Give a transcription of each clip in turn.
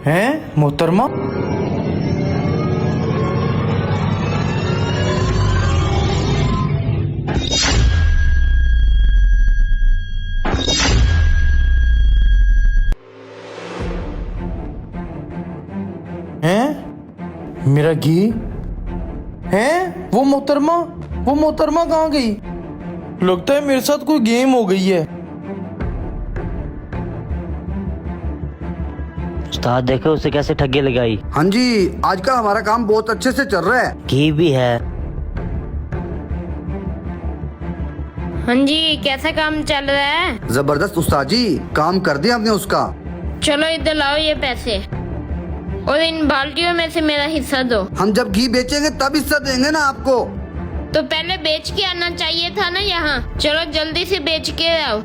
हैं मोहतरमा? हैं मेरा घी? हैं वो मोहतरमा कहाँ गई? लगता है मेरे साथ कोई गेम हो गई है। उस्ताद देखो उसे कैसे ठगी लगाई। हाँ जी, आज का हमारा काम बहुत अच्छे से चल रहा है। घी भी है। हाँ जी, कैसा काम चल रहा है? जबरदस्त उस्ताद जी, काम कर दिया हमने उसका। चलो इधर लाओ ये पैसे और इन बाल्टियों में से मेरा हिस्सा दो। हम जब घी बेचेंगे तब हिस्सा देंगे ना आपको। तो पहले बेच के आना चाहिए था ना यहाँ। चलो जल्दी से बेच के आओ।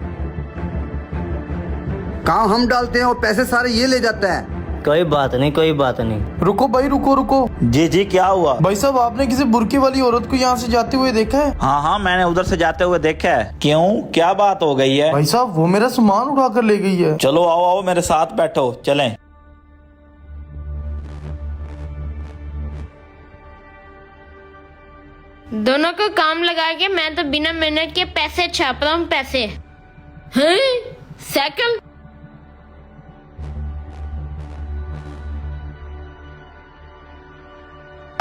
काम हम डालते हैं और पैसे सारे ये ले जाता है। कोई बात नहीं। रुको भाई, रुको। जी जी, क्या हुआ? भाई साहब, आपने किसी बुर्के वाली औरत को यहाँ से जाते हुए देखा है? हाँ, मैंने उधर से जाते हुए देखा है। क्यों, क्या बात हो गई है? भाई साहब, वो मेरा सामान उठा कर ले गई है। चलो आओ मेरे साथ बैठो, चलें। दोनों को काम लगा के मैं तो बिना मेहनत के पैसे छाप रहा हूँ। पैसे हैं? साइकिल?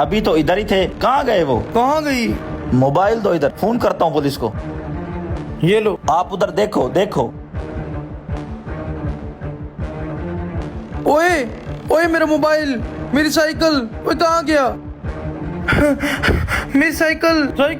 अभी तो इधर ही थे, कहाँ गए वो? कहाँ गई? मोबाइल दो इधर, फोन करता हूँ पुलिस को। ये लो। आप उधर देखो। ओए मेरा मोबाइल, मेरी साइकिल, ओए कहाँ गया? मेरी साइकिल कहाँ गई?